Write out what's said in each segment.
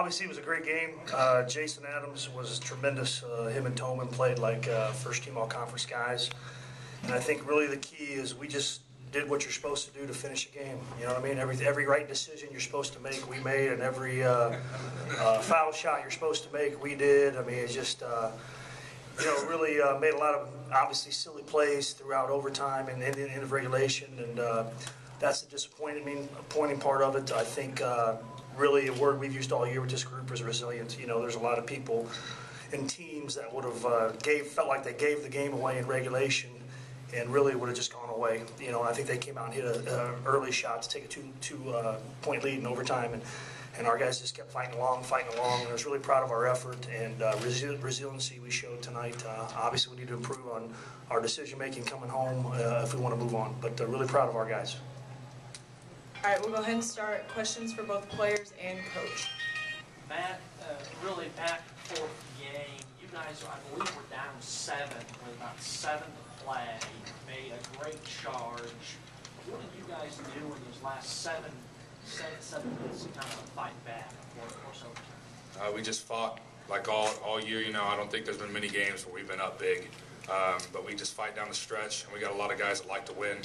Obviously, it was a great game. Jason Adams was tremendous. Him and Tolman played like first-team all-conference guys. And I think really the key is we just did what you're supposed to do to finish a game. You know what I mean? Every right decision you're supposed to make, we made, and every foul shot you're supposed to make, we did. I mean, it's just, really made a lot of obviously silly plays throughout overtime and in the end of regulation, and that's the disappointing part of it. I think really a word we've used all year with this group is resilience. You know, there's a lot of people and teams that would have felt like they gave the game away in regulation and really would have just gone away. You know, I think they came out and hit an early shot to take a two-point lead in overtime, and our guys just kept fighting along, and I was really proud of our effort and resiliency we showed tonight. Obviously, we need to improve on our decision-making coming home if we want to move on, but really proud of our guys. All right, we'll go ahead and start questions for both players and coach. Matt, really back and forth game. You guys, I believe, were down 7 with about 7 to play. Made a great charge. What did you guys do in those last 7 minutes to kind of fight back before the course overtime? We just fought like all year. You know, I don't think there's been many games where we've been up big, but we just fight down the stretch, and we got a lot of guys that like to win.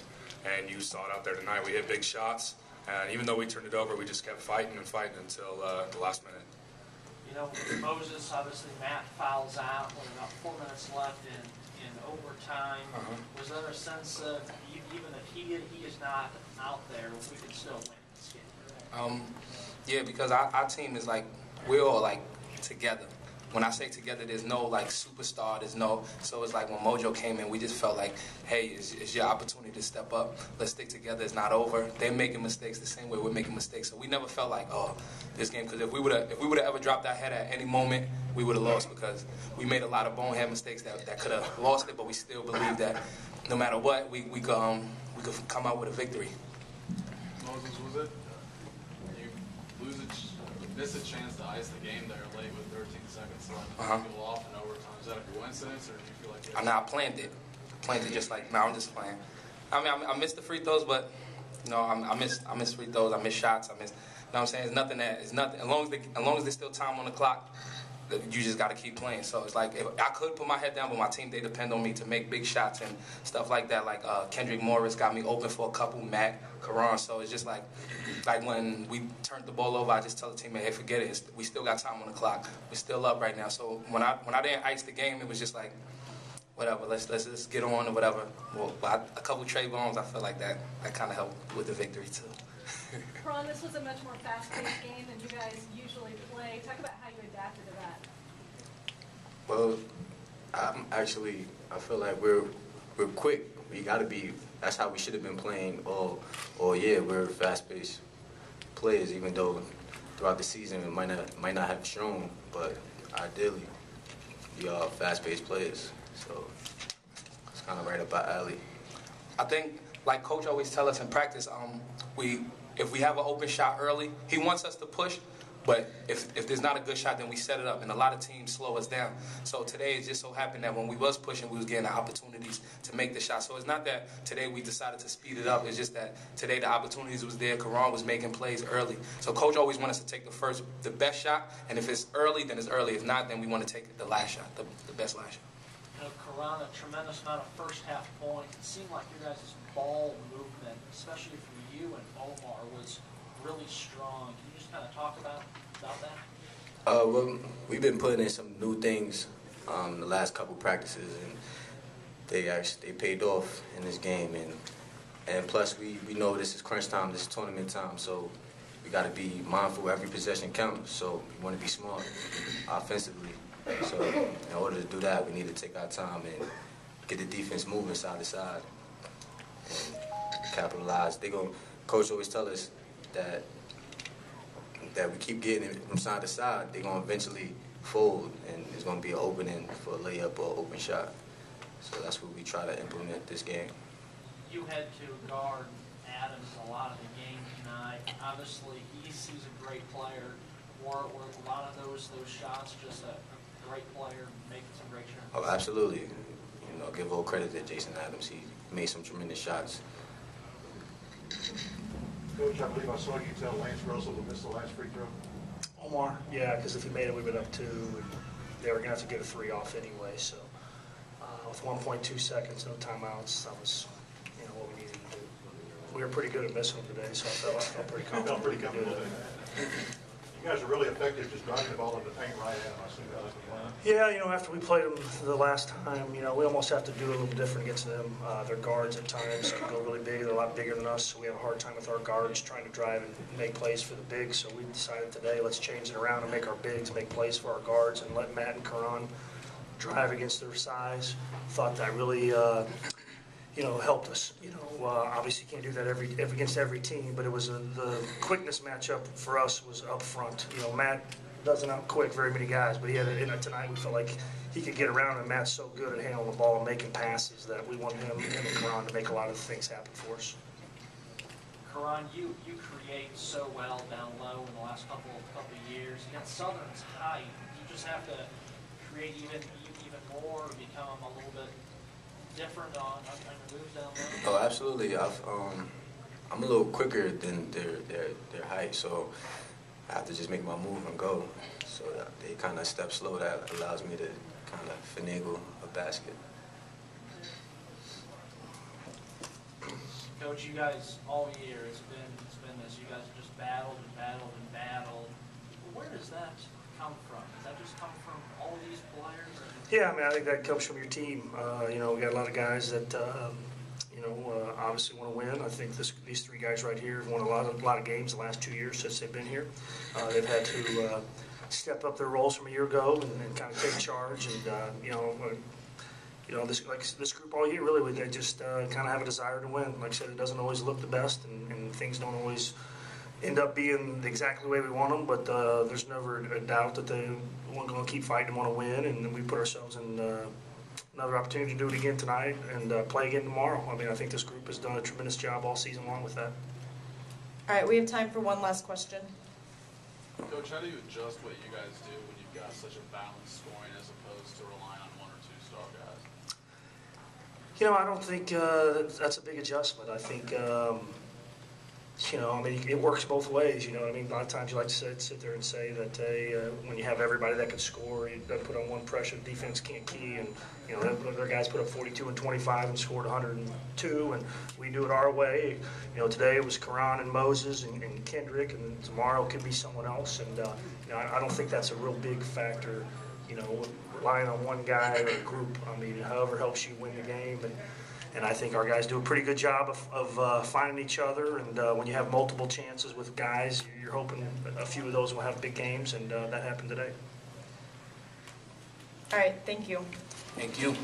And you saw it out there tonight. We hit big shots. And even though we turned it over, we just kept fighting until the last minute. You know, Moses, obviously, Matt fouls out with about 4 minutes left in overtime. Was there a sense of, even if he is not out there, we could still win this game? Yeah, because our team is like, we're all like together. When I say together, there's no like superstar, so it's like when Mojo came in, we just felt like, hey, it's your opportunity to step up. Let's stick together, it's not over. They're making mistakes the same way we're making mistakes. So we never felt like, oh, this game, because if we would have ever dropped our head at any moment, we would have lost, because we made a lot of bonehead mistakes that could have lost it, but we still believe that no matter what, we could come out with a victory. Moses, was it? You miss a chance to ice the game there late with 13 seconds left. People off in overtime. Is that a coincidence, or do you feel like? I planned it. Just like, no, I'm just playing. I mean, I missed the free throws, but you know, I miss free throws. I miss shots. You know what I'm saying? It's nothing. As long as there's still time on the clock, you just got to keep playing. So it's like, if I could put my head down, but my team, they depend on me to make big shots and stuff like that. Like Kendrick Morris got me open for a couple, Matt, Karan. So it's just like when we turned the ball over, I just tell the team, hey, forget it. We still got time on the clock. We're still up right now. So when I didn't ice the game, it was just like, whatever, let's just get on or whatever. Well, a couple Trey Bones, I feel like that kind of helped with the victory too. Karan, this was a much more fast-paced game than you guys usually play. Talk about how you adapted to that. Well, I feel like we're quick. We got to be. That's how we should have been playing all year. We're fast-paced players, even though throughout the season it might not have shown. But ideally, we are fast-paced players. So it's kind of right up our alley. I think, like Coach always tell us in practice, if we have an open shot early, he wants us to push, but if there's not a good shot, then we set it up, and a lot of teams slow us down. So today it just so happened that when we was pushing, we was getting the opportunities to make the shot. So it's not that today we decided to speed it up, it's just that today the opportunities was there. Karan was making plays early. So Coach always wants us to take the best shot, and if it's early, then it's early. If not, then we want to take the last shot, the best last shot. You know, Karan, a tremendous amount of first-half points. It seemed like your guys' ball movement, especially for you and Omar, was really strong. Can you just kind of talk about that? Well, we've been putting in some new things the last couple practices, and they paid off in this game. And plus, we know this is crunch time, this is tournament time, so we got to be mindful. Every possession counts, so we want to be smart offensively. So in order to do that, we need to take our time and get the defense moving side to side and capitalize. Coach always tell us that we keep getting it from side to side. They're gonna eventually fold, and there's gonna be an opening for a layup or open shot. So that's what we try to implement this game. You had to guard Adams a lot of the game tonight. Obviously, he's a great player. Were a lot of those shots just a great player making some great shots? Oh, absolutely. You know, give all credit to Jason Adams. He made some tremendous shots. Coach, I believe I saw you tell Lance Russell to miss the last free throw. Omar, yeah, because if he made it, we'd been up 2, and they were going to have to get a 3 off anyway. So with 1.2 seconds, no timeouts, that was what we needed to do. We were pretty good at missing them today, so I felt pretty confident we could do that. You guys are really effective just driving the ball in the paint right at them. I see that as a plan. Yeah, after we played them the last time, we almost have to do a little different against them. Their guards at times can go really big. They're a lot bigger than us, so we have a hard time with our guards trying to drive and make plays for the bigs. So we decided today, let's change it around and make our bigs make plays for our guards and let Matt and Karan drive against their size. Thought that really helped us. Obviously can't do that against every team, but it was the quickness matchup for us was up front. Matt doesn't out-quick very many guys, but he had tonight we felt like he could get around, and Matt's so good at handling the ball and making passes that we want him and Karan to make a lot of things happen for us. Karan, you create so well down low in the last couple of years. You got Southern's height. You just have to create even more, become a little bit different on your moves down low? Oh, absolutely. I'm a little quicker than their height, so I have to just make my move and go. So they kind of step slow. That allows me to kind of finagle a basket. Coach, you guys all year it's been this. You guys have just battled and battled and battled. Where does that come from? Does that just come from all of these players? Yeah, I think that comes from your team. We got a lot of guys that obviously want to win. I think these 3 guys right here have won a lot of games the last 2 years since they've been here. They've had to step up their roles from a year ago and kind of take charge. And this group all year really they just kind of have a desire to win. Like I said, it doesn't always look the best, and things don't always end up being exactly the way we want them, but there's never a doubt that they want to keep fighting and want to win, and we put ourselves in another opportunity to do it again tonight and play again tomorrow. I think this group has done a tremendous job all season long with that. All right, we have time for one last question. Coach, how do you adjust what you guys do when you've got such a balanced scoring as opposed to relying on 1 or 2 star guys? I don't think that's a big adjustment. I think it works both ways. A lot of times you like to sit there and say that when you have everybody that can score, you don't put on one pressure, the defense can't key, and their guys put up 42 and 25 and scored 102, and we do it our way. Today it was Karan and Moses and Kendrick, and tomorrow it could be someone else, and I don't think that's a real big factor. Relying on one guy or a group. However helps you win the game, and I think our guys do a pretty good job of finding each other. And when you have multiple chances with guys, you're hoping a few of those will have big games, and that happened today. All right, thank you. Thank you.